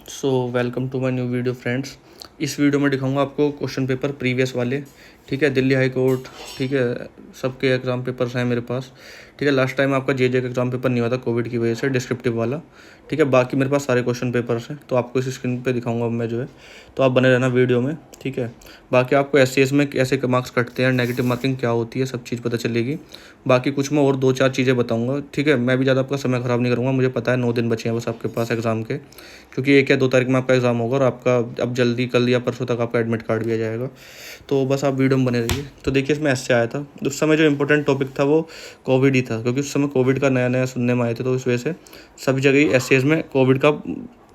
So welcome to my new video friends. इस video में दिखाऊंगा आपको क्वेश्चन पेपर प्रीवियस वाले। ठीक है, दिल्ली हाई कोर्ट, ठीक है, सबके एग्ज़ाम पेपर्स हैं मेरे पास। ठीक है, लास्ट टाइम आपका जे का एग्ज़ाम पेपर नहीं हुआ था कोविड की वजह से, डिस्क्रिप्टिव वाला। ठीक है, बाकी मेरे पास सारे क्वेश्चन पेपर्स हैं, तो आपको इस स्क्रीन पे दिखाऊंगा मैं जो है, तो आप बने रहना वीडियो में। ठीक है, बाकी आपको एस में कैसे मार्क्स कटते हैं, नेगेटिव मार्किंग क्या होती है, सब चीज़ पता चलेगी। बाकी कुछ मैं और 2-4 चीज़ें बताऊँगा। ठीक है, मैं भी ज़्यादा आपका समय ख़राब नहीं करूँगा, मुझे पता है 9 दिन बचे हैं बस आपके पास एग्ज़ाम के, क्योंकि 1 या 2 तारीख में आपका एग्ज़ाम होगा और आपका अब जल्दी कल या परसों तक आपका एडमिट कार्ड भी आ जाएगा। तो बस आप वीडियो में बने रहिए। तो देखिए, इसमें ऐसे आया था, उस समय जो इम्पोर्टेंट टॉपिक था वो कोविड ही था, क्योंकि उस समय कोविड का नया नया सुनने में आए थे, तो इस वजह से सभी जगह एस में कोविड का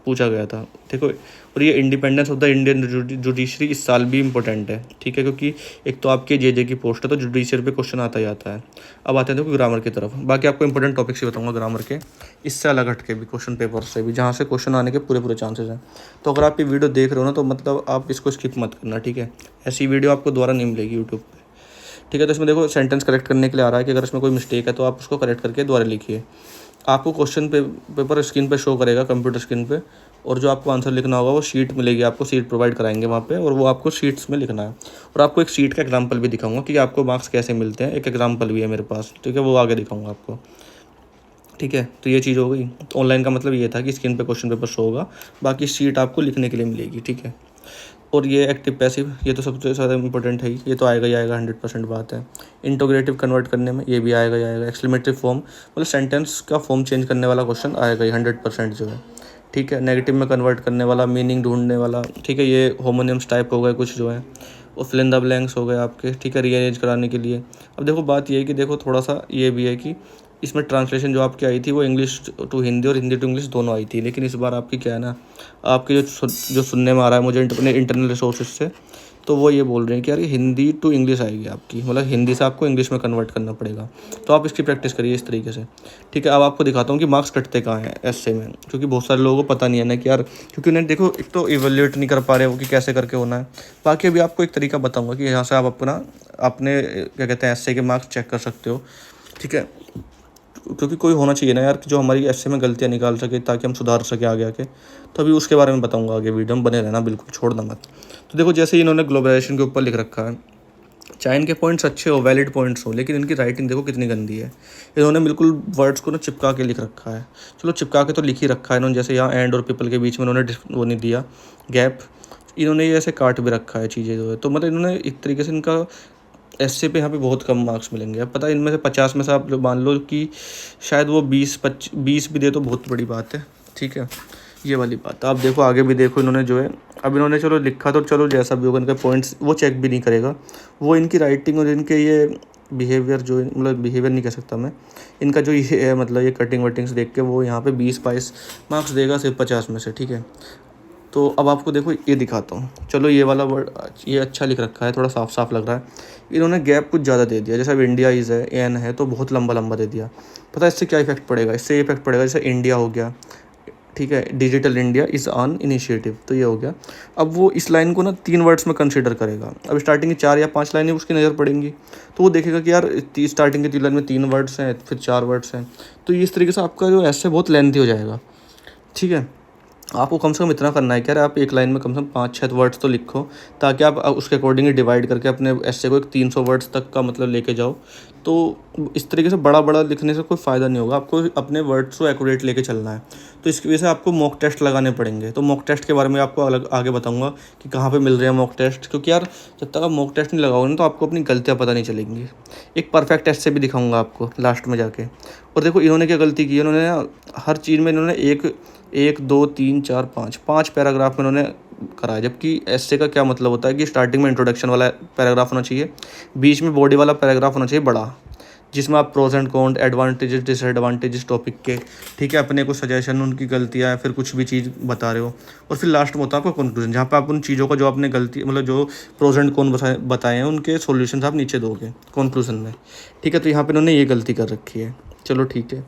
पूछा गया था। देखो, और ये independence of the Indian judiciary इस साल भी इम्पोर्टेंट है। ठीक है, क्योंकि एक तो आपके जे की पोस्ट है, तो जुडिशरी पे क्वेश्चन आता ही आता है। अब आते हैं देखो ग्रामर की तरफ। बाकी आपको इंपॉर्टेंट टॉपिक्स ही बताऊंगा ग्रामर के, इससे अलग हट के भी, क्वेश्चन पेपर से भी, जहाँ से क्वेश्चन आने के पूरे पूरे चांसेस हैं। तो अगर आप ये वीडियो देख रहे हो ना, तो मतलब आप इसको स्किप मत करना। ठीक है, ऐसी वीडियो आपको दोबारा नहीं मिलेगी यूट्यूब पे। ठीक है, तो इसमें देखो सेंटेंस करेक्ट करने के लिए आ रहा है कि अगर इसमें कोई मिस्टेक है तो आप उसको करेक्ट करके दोबारा लिखिए। आपको क्वेश्चन पेपर स्क्रीन पे शो करेगा, कंप्यूटर स्क्रीन पे, और जो आपको आंसर लिखना होगा वो शीट मिलेगी आपको, सीट प्रोवाइड कराएंगे वहाँ पे, और वो आपको शीट्स में लिखना है। और आपको एक शीट का एग्जांपल भी दिखाऊंगा कि आपको मार्क्स कैसे मिलते हैं, एक एग्जांपल भी है मेरे पास। ठीक है, वो आगे दिखाऊंगा आपको। ठीक है, तो ये चीज़ हो गई। तो ऑनलाइन का मतलब ये था कि स्क्रीन पे क्वेश्चन पेपर शो होगा, बाकी शीट आपको लिखने के लिए मिलेगी। ठीक है, और ये एक्टिव पैसिव, ये तो सबसे ज़्यादा इंपॉर्टेंट है, ये तो आएगा ही आएगा, 100% बात है। इंटोग्रेटिव कन्वर्ट करने में ये भी आएगा ही आएगा। एक्सक्लेमेटरी फॉर्म मतलब सेंटेंस का फॉर्म चेंज करने वाला क्वेश्चन आएगा ही 100% जो है। ठीक है, नेगेटिव में कन्वर्ट करने वाला, मीनिंग ढूंढने वाला। ठीक है, ये होमोनिम्स टाइप हो गए कुछ जो है, और फिल इन द ब्लैंक्स हो गए आपके। ठीक है, रीअरेंज कराने के लिए। अब देखो बात ये है कि देखो थोड़ा सा ये भी है कि इसमें ट्रांसलेशन जो आपकी आई थी वो इंग्लिश टू हिंदी और हिंदी टू इंग्लिश दोनों आई थी, लेकिन इस बार आपकी क्या है ना, आपके जो सुनने में आ रहा है मुझे अपने इंटरनल रिसोर्सेज से, तो वो ये बोल रहे हैं कि यार ये हिंदी टू इंग्लिश आएगी आपकी, मतलब हिंदी से आपको इंग्लिश में कन्वर्ट करना पड़ेगा। तो आप इसकी प्रैक्टिस करिए इस तरीके से। ठीक है, अब आपको दिखाता हूँ कि मार्क्स कटते कहाँ हैं ऐसे में, क्योंकि बहुत सारे लोगों को पता नहीं है ना कि यार, क्योंकि उन्हें देखो एक तो इवेल्यूएट नहीं कर पा रहे हो कि कैसे करके होना है। बाकी अभी आपको एक तरीका बताऊँगा कि यहाँ से आप अपने क्या कहते हैं एसए के मार्क्स चेक कर सकते हो। ठीक है, क्योंकि कोई होना चाहिए ना यार कि जो हमारी ऐसे में गलतियाँ निकाल सके, ताकि हम सुधार सके आगे आके। तो अभी उसके बारे में बताऊंगा आगे, वीडियो में बने रहना, बिल्कुल छोड़ना मत। तो देखो, जैसे ही इन्होंने ग्लोबलाइजेशन के ऊपर लिख रखा है, चाहे इनके पॉइंट्स अच्छे हो, वैलिड पॉइंट्स हो, लेकिन इनकी राइटिंग देखो कितनी गंदी है। इन्होंने बिल्कुल वर्ड्स को ना चिपका के लिख रखा है। चलो चिपका के तो लिख ही रखा है इन्होंने, जैसे यहाँ एंड और पीपल के बीच में इन्होंने वो नहीं दिया गैप, इन्होंने ये ऐसे काट भी रखा है चीज़ें जो है। तो मतलब इन्होंने एक तरीके से इनका एसए पे यहाँ पे बहुत कम मार्क्स मिलेंगे। अब पता है इनमें से 50 में से आप मान लो कि शायद वो 20 भी दे तो बहुत बड़ी बात है। ठीक है, ये वाली बात। आप देखो आगे भी देखो, इन्होंने जो है, अब इन्होंने चलो लिखा तो चलो जैसा भी होगा, इनके पॉइंट्स वो चेक भी नहीं करेगा, वो इनकी राइटिंग और इनके ये बिहेवियर जो, मतलब बिहेवियर नहीं कह सकता मैं, इनका जो ये है मतलब ये कटिंग वटिंग्स देख के वो यहाँ पे 20-22 मार्क्स देगा सिर्फ 50 में से। ठीक है, तो अब आपको देखो ये दिखाता हूँ। चलो ये वाला वर्ड ये अच्छा लिख रखा है, थोड़ा साफ साफ लग रहा है। इन्होंने गैप कुछ ज़्यादा दे दिया, जैसे अब इंडिया इज़ है, एन है, तो बहुत लंबा लंबा दे दिया। पता है इससे क्या इफेक्ट पड़ेगा? इससे ये इफेक्ट पड़ेगा, जैसे इंडिया हो गया, ठीक है, digital India is on initiative, तो ये हो गया। अब वो इस लाइन को ना 3 वर्ड्स में कंसिडर करेगा। अब स्टार्टिंग की 4 या 5 लाइनें उसकी नज़र पड़ेंगी, तो वो देखेगा कि यार स्टार्टिंग की 3 लाइन में 3 वर्ड्स हैं, फिर 4 वर्ड्स हैं, तो इस तरीके से आपका जो ऐसे बहुत लेंथी हो जाएगा। ठीक है, आपको कम से कम इतना करना है कि यार आप एक लाइन में कम से कम 5-6 वर्ड्स तो लिखो, ताकि आप उसके अकॉर्डिंग डिवाइड करके अपने ऐसे को एक 300 वर्ड्स तक का मतलब लेके जाओ। तो इस तरीके से बड़ा बड़ा लिखने से कोई फ़ायदा नहीं होगा, आपको अपने वर्ड्स को एक्यूरेट लेके चलना है। तो इसकी वजह से आपको मॉक टेस्ट लगाने पड़ेंगे। तो मॉक टेस्ट के बारे में आपको अलग आगे बताऊंगा कि कहाँ पे मिल रहे हैं मॉक टेस्ट, क्योंकि यार जब तक आप मॉक टेस्ट नहीं लगाओगे ना, तो आपको अपनी गलतियाँ पता नहीं चलेंगी। एक परफेक्ट टेस्ट से भी दिखाऊंगा आपको लास्ट में जाके। और देखो इन्होंने क्या गलती की, इन्होंने ना हर चीज़ में इन्होंने एक 1 2 3 4 5 पैराग्राफ में इन्होंने करा है, जबकि ऐसे का क्या मतलब होता है कि स्टार्टिंग में इंट्रोडक्शन वाला पैराग्राफ होना चाहिए, बीच में बॉडी वाला पैराग्राफ होना चाहिए बड़ा, जिसमें आप pros and con, advantages disadvantages topic के, ठीक है, अपने को सजेशन, उनकी गलतियाँ, फिर कुछ भी चीज़ बता रहे हो, और फिर लास्ट में होता है आपका कंक्लूजन, जहाँ पे आप उन चीज़ों का जो आपने गलती मतलब जो प्रोज एंड कॉन बताए हैं उनके सॉल्यूशंस आप नीचे दोगे कंक्लूजन में। ठीक है, तो यहाँ पे इन्होंने ये गलती कर रखी है। चलो ठीक है,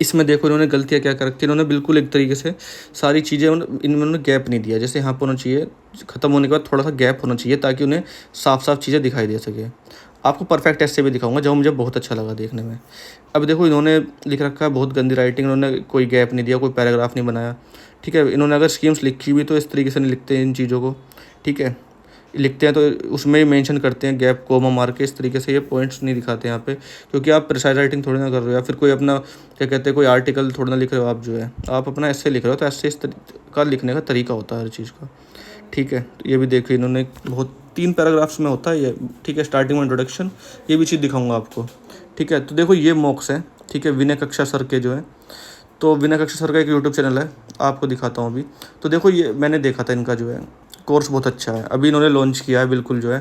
इसमें देखो इन्होंने गलतियाँ क्या कर रखी है, इन्होंने बिल्कुल एक तरीके से सारी चीज़ें इन्होंने गैप नहीं दिया, जैसे यहाँ पर होना चाहिए ख़त्म होने के बाद थोड़ा सा गैप होना चाहिए, ताकि उन्हें साफ साफ चीज़ें दिखाई दे सके। आपको परफेक्ट ऐसे भी दिखाऊंगा जो मुझे बहुत अच्छा लगा देखने में। अब देखो इन्होंने लिख रखा है बहुत गंदी राइटिंग, इन्होंने कोई गैप नहीं दिया, कोई पैराग्राफ नहीं बनाया, ठीक है। इन्होंने अगर स्कीम्स लिखी हुई तो इस तरीके से नहीं लिखते हैं इन चीज़ों को, ठीक है। लिखते हैं तो उसमें ही मेंशन करते हैं गैप कोमा मार के, इस तरीके से ये पॉइंट्स नहीं दिखाते यहाँ पे, क्योंकि आप प्रिसाइज राइटिंग थोड़ी ना कर रहे हो, या फिर कोई अपना क्या कहते हैं कोई आर्टिकल थोड़ी ना लिख रहे हो आप, जो है आप अपना ऐसे लिख रहे हो, तो ऐसे इस का लिखने का तरीका होता है हर चीज़ का, ठीक है। तो ये भी देखिए इन्होंने बहुत 3 पैराग्राफ्स में होता है ये, ठीक है। स्टार्टिंग में इंट्रोडक्शन, ये भी चीज़ दिखाऊंगा आपको, ठीक है। तो देखो ये मॉक्स है, ठीक है, विनय कक्षा सर के जो है। तो विनय कक्षा सर का एक यूट्यूब चैनल है, आपको दिखाता हूँ अभी। तो देखो ये मैंने देखा था इनका जो है कोर्स बहुत अच्छा है, अभी इन्होंने लॉन्च किया है बिल्कुल जो है।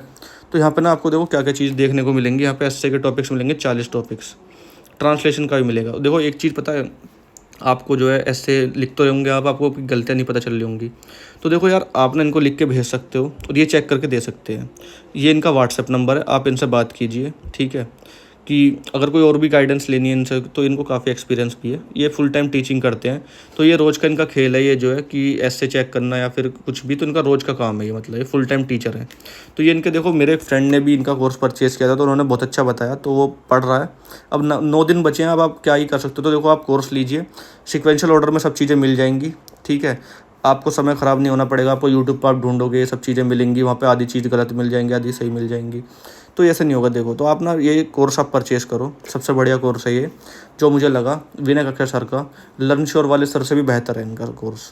तो यहाँ पे ना आपको देखो क्या क्या चीज़ देखने को मिलेंगी, यहाँ पे एस्से के टॉपिक्स मिलेंगे 40 टॉपिक्स, ट्रांसलेशन का भी मिलेगा। देखो एक चीज़ पता है आपको जो है ऐसे लिख तो होंगे आप, आपको गलतियाँ नहीं पता चल रही होंगी, तो देखो यार आप ना इनको लिख के भेज सकते हो और ये चेक करके दे सकते हैं। ये इनका व्हाट्सएप नंबर है, आप इनसे बात कीजिए, ठीक है। कि अगर कोई और भी गाइडेंस लेनी है इनसे, तो इनको काफ़ी एक्सपीरियंस भी है, ये फुल टाइम टीचिंग करते हैं। तो ये रोज़ का इनका खेल है ये जो है कि ऐसे चेक करना या फिर कुछ भी, तो इनका रोज़ का काम है ये, मतलब ये फुल टाइम टीचर है। तो ये इनके देखो मेरे फ्रेंड ने भी इनका कोर्स परचेज़ किया था, तो उन्होंने बहुत अच्छा बताया, तो वो पढ़ रहा है। अब 9 दिन बचे हैं, अब आप क्या ही कर सकते हो। तो देखो आप कोर्स लीजिए, सिक्वेंशियल ऑर्डर में सब चीज़ें मिल जाएंगी, ठीक है। आपको समय ख़राब नहीं होना पड़ेगा, आपको यूट्यूब पर आप ढूंढोगे ये सब चीज़ें मिलेंगी, वहाँ पे आधी चीज़ गलत मिल जाएंगी, आधी सही मिल जाएंगी, तो ऐसे नहीं होगा। देखो तो आप ना ये कोर्स आप परचेज़ करो, सबसे बढ़िया कोर्स है ये जो मुझे लगा, विनय कक्षा सर का। लर्न श्योर वाले सर से भी बेहतर है इनका कोर्स,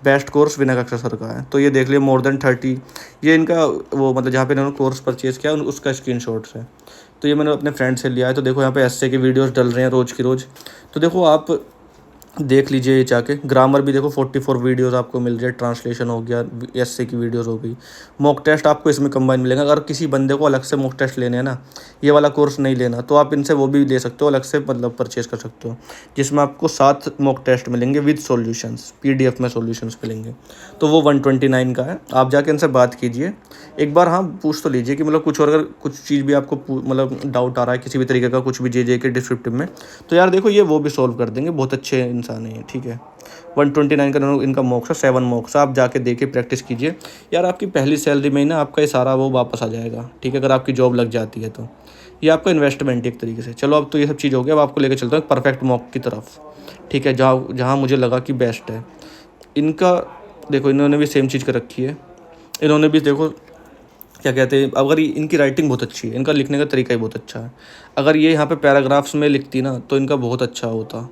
बेस्ट कोर्स विनय कक्षा सर का है। तो ये देख लिया मोर देन 30, ये इनका वो मतलब जहाँ पे इन्होंने कोर्स परचेज़ किया उसका स्क्रीनशॉट्स है। तो ये मैंने अपने फ्रेंड से लिया है। तो देखो यहाँ पे एस्से की वीडियोस डल रहे हैं रोज़ की रोज़, तो देखो आप देख लीजिए ये जाके। ग्रामर भी देखो 44 वीडियोस आपको मिल जाए, ट्रांसलेशन हो गया, एसए की वीडियोस हो गई, मॉक टेस्ट आपको इसमें कंबाइन मिलेगा। अगर किसी बंदे को अलग से मॉक टेस्ट लेने हैं ना, ये वाला कोर्स नहीं लेना, तो आप इनसे वो भी ले सकते हो, अलग से मतलब परचेज कर सकते हो, जिसमें आपको 7 मॉक टेस्ट मिलेंगे विद सॉल्यूशंस, पीडीएफ में सॉल्यूशंस मिलेंगे। तो वो 129 का है, आप जाके इनसे बात कीजिए एक बार, हाँ पूछ तो लीजिए कि मतलब कुछ और अगर कुछ चीज़ भी आपको मतलब डाउट आ रहा है किसी भी तरीके का, कुछ भी जे के डिस्क्रिप्टिव में, तो यार देखो ये वो भी सॉल्व कर देंगे, बहुत अच्छे इंसान है ये, ठीक है। 129 का इनका मॉक्स है, 7 मॉक्स है, आप जाके देखिए प्रैक्टिस कीजिए यार। आपकी पहली सैलरी में ही ना आपका ये सारा वो वापस आ जाएगा, ठीक है, अगर आपकी जॉब लग जाती है तो। ये आपका इन्वेस्टमेंट है एक तरीके से। चलो अब तो ये सब चीज़ हो गया, अब आपको लेकर चलता हूँ परफेक्ट मॉक की तरफ, ठीक है, जहाँ जहाँ मुझे लगा कि बेस्ट है इनका। देखो इन्होंने भी सेम चीज़ कर रखी है, इन्होंने भी देखो क्या कहते हैं, अगर इनकी राइटिंग बहुत अच्छी है, इनका लिखने का तरीका ही बहुत अच्छा है। अगर ये यहाँ पे पैराग्राफ्स में लिखती ना तो इनका बहुत अच्छा होता,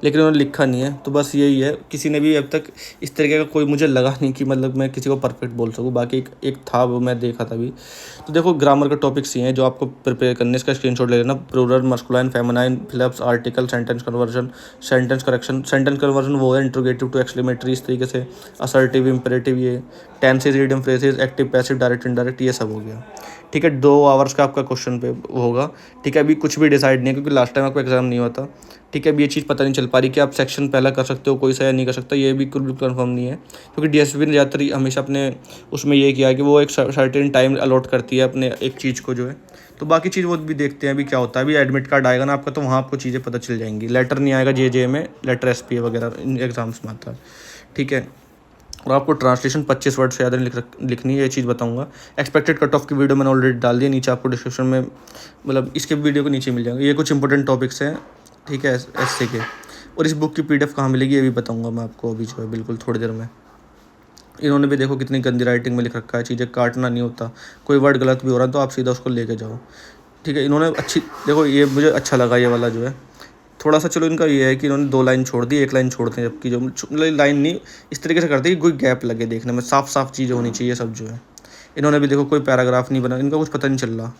लेकिन उन्होंने लिखा नहीं है, तो बस यही है। किसी ने भी अब तक इस तरीके का कोई मुझे लगा नहीं कि मतलब मैं किसी को परफेक्ट बोल सकूँ। बाकी एक था वो मैं देखा था भी। तो देखो ग्रामर के टॉपिक्स ही हैं जो आपको प्रिपेयर करने, इसका स्क्रीनशॉट ले लेना। प्लूरल, मस्कुलाइन, फेमिनाइन, फिलप्स, article, sentence conversion, sentence correction. Sentence conversion वो है इंट्रोगेटिव टू एक्सक्लेमेटरी, इस तरीके से असर्टिव, इम्परेटिव, ये tenses, idiom, phrases, active, passive, direct, indirect, ये सब हो गया, ठीक है। 2 आवर्स का आपका क्वेश्चन पे होगा, ठीक है। अभी कुछ भी डिसाइड नहीं है क्योंकि लास्ट टाइम आपको एग्जाम नहीं होता, ठीक है। अब ये चीज़ पता नहीं चल पा रही कि आप सेक्शन पहला कर सकते हो कोई सा या नहीं कर सकता, ये भी बिल्कुल कंफर्म नहीं है, क्योंकि डीएसपी ने ज़्यादातर हमेशा अपने उसमें ये किया है कि वो एक सर्टेन टाइम अलॉट करती है अपने एक चीज़ को जो है। तो बाकी चीज़ वो भी देखते हैं अभी क्या होता है। अभी एडमिट कार्ड आएगा ना आपका, तो वहाँ आपको चीज़ें पता चल जाएंगी। लेटर नहीं आएगा जे में, लेटर एसपीए वगैरह इन एग्जाम्स में आता है, ठीक है। और आपको ट्रांसलेशन 25 वर्ड से ज़्यादा लिखनी है, ये चीज़ बताऊंगा। एक्सपेक्टेड कट ऑफ की वीडियो मैंने ऑलरेडी डाल दी है, नीचे आपको डिस्क्रिप्शन में मतलब इसके वीडियो के नीचे मिल जाएंगे। ये कुछ इंपॉर्टेंट टॉपिक्स हैं, ठीक है, एसए के। और इस बुक की पीडीएफ कहाँ मिलेगी ये भी बताऊंगा मैं आपको अभी जो है बिल्कुल थोड़ी देर में। इन्होंने भी देखो कितनी गंदी राइटिंग में लिख रखा है, चीज़ें काटना नहीं होता, कोई वर्ड गलत भी हो रहा है तो आप सीधा उसको लेके जाओ, ठीक है। इन्होंने अच्छी देखो, ये मुझे अच्छा लगा ये वाला जो है। थोड़ा सा चलो इनका ये है कि इन्होंने 2 लाइन छोड़ दी, 1 लाइन छोड़ते हैं, जबकि जो मतलब लाइन नहीं इस तरीके से करते हैं कि कोई गैप लगे, देखने में साफ साफ चीज़ें होनी चाहिए सब जो है। इन्होंने भी देखो कोई पैराग्राफ नहीं बना, इनका कुछ पता नहीं चल रहा,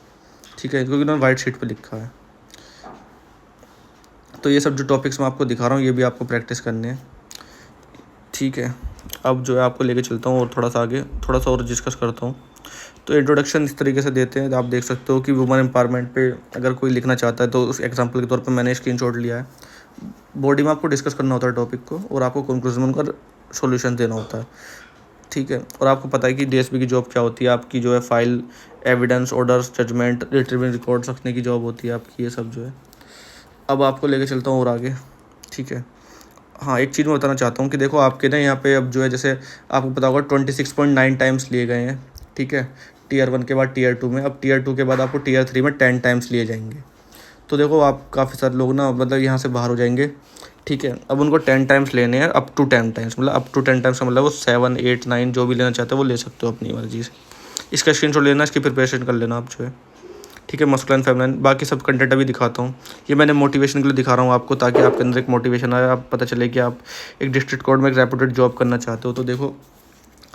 ठीक है, क्योंकि इन्होंने वाइट शीट पे लिखा है। तो ये सब जो टॉपिक्स मैं आपको दिखा रहा हूँ ये भी आपको प्रैक्टिस करने हैं, ठीक है। अब जो है आपको लेके चलता हूँ और थोड़ा सा आगे थोड़ा सा और डिस्कस करता हूँ। तो इंट्रोडक्शन इस तरीके से देते हैं, आप देख सकते हो कि वुमेन एम्पावरमेंट पे अगर कोई लिखना चाहता है तो उस एग्जांपल के तौर पे मैंने स्क्रीनशॉट लिया है। बॉडी में आपको डिस्कस करना होता है टॉपिक को और आपको कंक्लूजन में उनका सॉल्यूशन देना होता है, ठीक है। और आपको पता है कि डीएसपी की जॉब क्या होती है, आपकी जो है file, evidence, orders, judgement, retrieving records रखने की जॉब होती है आपकी, ये सब जो है। अब आपको लेके चलता हूँ और आगे, ठीक है। हाँ एक चीज़ मैं बताना चाहता हूँ कि देखो आपके ना यहाँ पे अब जो है जैसे आपको पता होगा 26.9 टाइम्स लिए गए हैं, ठीक है। टीयर 1 के बाद टीयर 2 में, अब टीयर 2 के बाद आपको टीयर 3 में 10 टाइम्स लिए जाएंगे। तो देखो आप काफ़ी सारे लोग ना मतलब यहाँ से बाहर हो जाएंगे, ठीक है। अब उनको 10 टाइम्स लेने हैं, अप टू 10 टाइम्स, मतलब अप टू 10 टाइम्स का मतलब वो 7, 8, 9 जो भी लेना चाहते हो वो ले सकते हो अपनी मर्जी से। इसका स्क्रीनशॉट लेना, इसकी प्रिपरेशन कर लेना आप जो है, ठीक है। मस्कुलाइन फेमिनाइन, बाकी सब कंटेंट अभी दिखाता हूँ। ये मैंने मोटिवेशन के लिए दिखा रहा हूँ आपको, ताकि आपके अंदर एक मोटिवेशन आए, आप पता चले कि आप एक डिस्ट्रिक्ट कोर्ट में एक रेपुटेड जॉब करना चाहते हो। तो देखो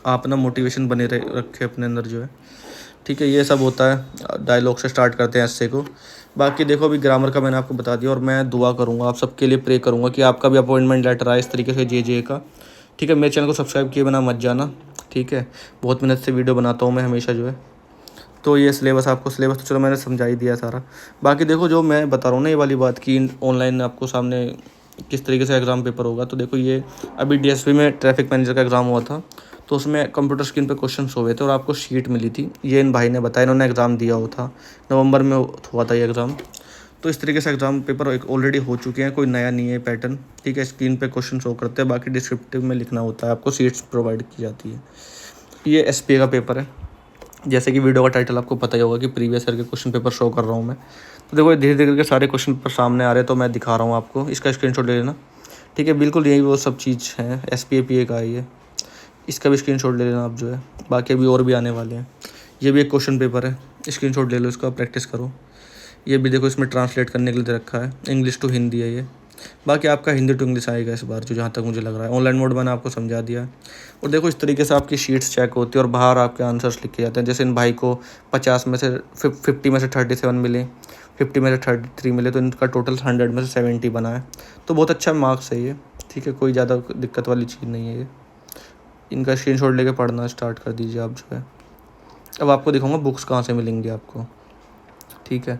आप ना मोटिवेशन बने रखे अपने अंदर जो है, ठीक है। ये सब होता है, डायलॉग से स्टार्ट करते हैं एस्से को। बाकी देखो अभी ग्रामर का मैंने आपको बता दिया, और मैं दुआ करूँगा आप सबके लिए, प्रे करूँगा कि आपका भी अपॉइंटमेंट लेटर आए इस तरीके से जे का, ठीक है। मेरे चैनल को सब्सक्राइब किए बिना मत जाना, ठीक है। बहुत मेहनत से वीडियो बनाता हूँ मैं हमेशा जो है। तो ये सिलेबस आपको, सिलेबस तो चलो मैंने समझा ही दिया सारा। बाकी देखो जो मैं बता रहा हूँ ना ये वाली बात की ऑनलाइन आपको सामने किस तरीके से एग्ज़ाम पेपर होगा, तो देखो ये अभी डीएसपी में ट्रैफिक मैनेजर का एग्ज़ाम हुआ था, तो उसमें कंप्यूटर स्क्रीन पे क्वेश्चन हुए थे और आपको शीट मिली थी। ये इन भाई ने बताया, इन्होंने एग्ज़ाम दिया हुआ था, नवंबर में हुआ था ये एग्ज़ाम। तो इस तरीके से एग्ज़ाम पेपर एक ऑलरेडी हो चुके हैं, कोई नया नहीं है पैटर्न, ठीक है। स्क्रीन पे क्वेश्चन शो करते हैं, बाकी डिस्क्रिप्टिव में लिखना होता है, आपको सीट्स प्रोवाइड की जाती है। ये एसपीए का पेपर है, जैसे कि वीडियो का टाइटल आपको पता ही होगा कि प्रीवियस ईयर के क्वेश्चन पेपर शो कर रहा हूँ मैं। तो देखो धीरे धीरे करके सारे क्वेश्चन पेपर सामने आ रहे हैं, तो मैं दिखा रहा हूँ आपको, इसका स्क्रीनशॉट ले लेना, ठीक है। बिल्कुल यही वो सब चीज़ है, एसपीए का है ये, इसका भी स्क्रीनशॉट ले लेना आप जो है। बाकी अभी और भी आने वाले हैं। ये भी एक क्वेश्चन पेपर है, स्क्रीनशॉट ले लो, इसका प्रैक्टिस करो। ये भी देखो इसमें ट्रांसलेट करने के लिए दे रखा है, इंग्लिश टू हिंदी है ये। बाकी आपका हिंदी टू इंग्लिश आएगा इस बार, जो जहाँ तक मुझे लग रहा है। ऑनलाइन मोड मैंने आपको समझा दिया है। और देखो इस तरीके से आपकी शीट्स चेक होती है और बाहर आपके आंसर्स लिखे जाते हैं। जैसे इन भाई को 50 में से 50 में से 37 मिले, 50 में से 33 मिले, तो इनका टोटल 100 में से 70 बना है। तो बहुत अच्छा मार्क्स है ये, ठीक है। कोई ज़्यादा दिक्कत वाली चीज़ नहीं है ये। इनका स्क्रीनशॉट लेके पढ़ना स्टार्ट कर दीजिए आप जो है। अब आपको दिखाऊंगा बुक्स कहाँ से मिलेंगी आपको, ठीक है।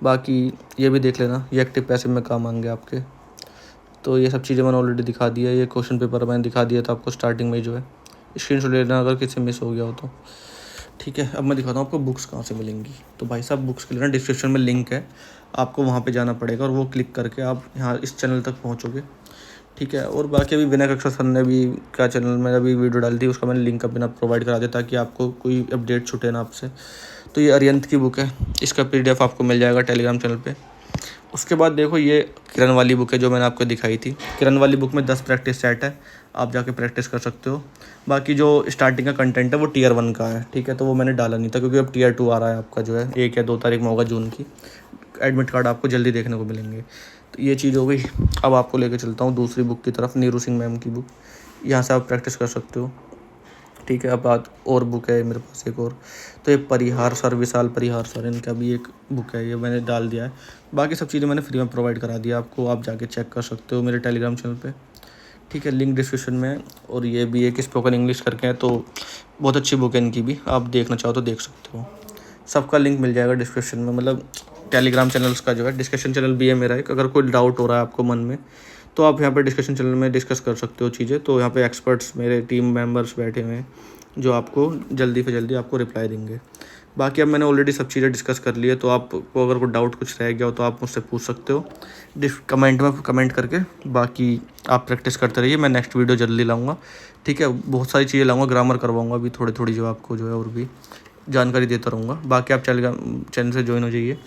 बाकी ये भी देख लेना, ये एक्टिव पैसिव में काम आएंगे आपके। तो ये सब चीज़ें मैंने ऑलरेडी दिखा दिया है। ये क्वेश्चन पेपर मैंने दिखा दिया था आपको स्टार्टिंग में जो है, स्क्रीनशॉट ले लेना अगर किसी मिस हो गया हो तो, ठीक है। अब मैं दिखाता हूँ आपको बुक्स कहाँ से मिलेंगी। तो भाई साहब बुक्स के लिए ना डिस्क्रिप्शन में लिंक है, आपको वहाँ पे जाना पड़ेगा और वो क्लिक करके आप यहाँ इस चैनल तक पहुँचोगे, ठीक है। और बाकी अभी विनय कक्षा सर ने भी क्या चैनल में अभी वीडियो डाल दी, उसका मैंने लिंक अपना प्रोवाइड करा दिया ताकि आपको कोई अपडेट छूटे ना आपसे। तो ये अरियंत की बुक है, इसका PDF आपको मिल जाएगा टेलीग्राम चैनल पे। उसके बाद देखो ये किरण वाली बुक है जो मैंने आपको दिखाई थी। किरण वाली बुक में 10 प्रैक्टिस सेट है, आप जाके प्रैक्टिस कर सकते हो। बाकी जो स्टार्टिंग का कंटेंट है वो टीयर 1 का है, ठीक है। तो वो मैंने डाला नहीं था क्योंकि अब टीयर 2 आ रहा है आपका जो है, 1 या 2 तारीख में होगा जून की। एडमिट कार्ड आपको जल्दी देखने को मिलेंगे। तो ये चीज़ हो गई। अब आपको लेके चलता हूँ दूसरी बुक की तरफ, नीरू सिंह मैम की बुक। यहाँ से आप प्रैक्टिस कर सकते हो, ठीक है। अब बात और बुक है मेरे पास एक और, तो ये परिहार सर, विशाल परिहार सर, इनका भी एक बुक है, ये मैंने डाल दिया है। बाकी सब चीज़ें मैंने फ्री में प्रोवाइड करा दिया आपको, आप जाके चेक कर सकते हो मेरे टेलीग्राम चैनल पे, ठीक है। लिंक डिस्क्रिप्शन में है। और ये भी एक स्पोकन इंग्लिश करके है, तो बहुत अच्छी बुक है इनकी भी, आप देखना चाहो तो देख सकते हो। सबका लिंक मिल जाएगा डिस्क्रिप्शन में, मतलब टेलीग्राम चैनल्स का जो है, डिस्कशन चैनल भी है मेरा एक। अगर कोई डाउट हो रहा है आपको मन में तो आप यहाँ पे डिस्कशन चैनल में डिस्कस कर सकते हो चीज़ें। तो यहाँ पे एक्सपर्ट्स मेरे टीम मेंबर्स बैठे हुए हैं जो आपको जल्दी से जल्दी आपको रिप्लाई देंगे। बाकी अब मैंने ऑलरेडी सब चीज़ें डिस्कस कर ली है, तो आपको अगर कोई डाउट कुछ रह गया हो तो आप मुझसे पूछ सकते हो कमेंट में, कमेंट करके। बाकी आप प्रैक्टिस करते रहिए, मैं नेक्स्ट वीडियो जल्दी लाऊंगा, ठीक है। बहुत सारी चीज़ें लाऊंगा, ग्रामर करवाऊंगा अभी थोड़ी थोड़ी, जो आपको जो है और भी जानकारी देता रहूँगा। बाकी आप चैनल से ज्वाइन हो जाइए,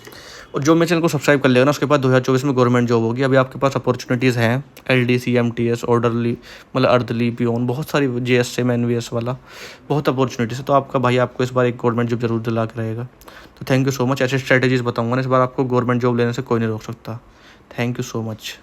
और जो मेरे चैनल को सब्सक्राइब कर लेगा ना उसके पास 2024 में गवर्नमेंट जॉब होगी। अभी आपके पास अपॉर्चुनिटीज़ हैं, LDC, MTS, ऑर्डरली, मतलब अर्दली, पियोन, बहुत सारी, JSM, NVS वाला, बहुत अपॉर्चुनिटीज़ है। तो आपका भाई आपको इस बार एक गवर्नमेंट जॉब जरूर दिला के रहेगा। तो थैंक यू सो मच। ऐसे स्ट्रैटेजीज़ बताऊँगा ना इस बार, आपको गवर्नमेंट जॉब लेने से कोई नहीं रोक सकता। Thank you so much.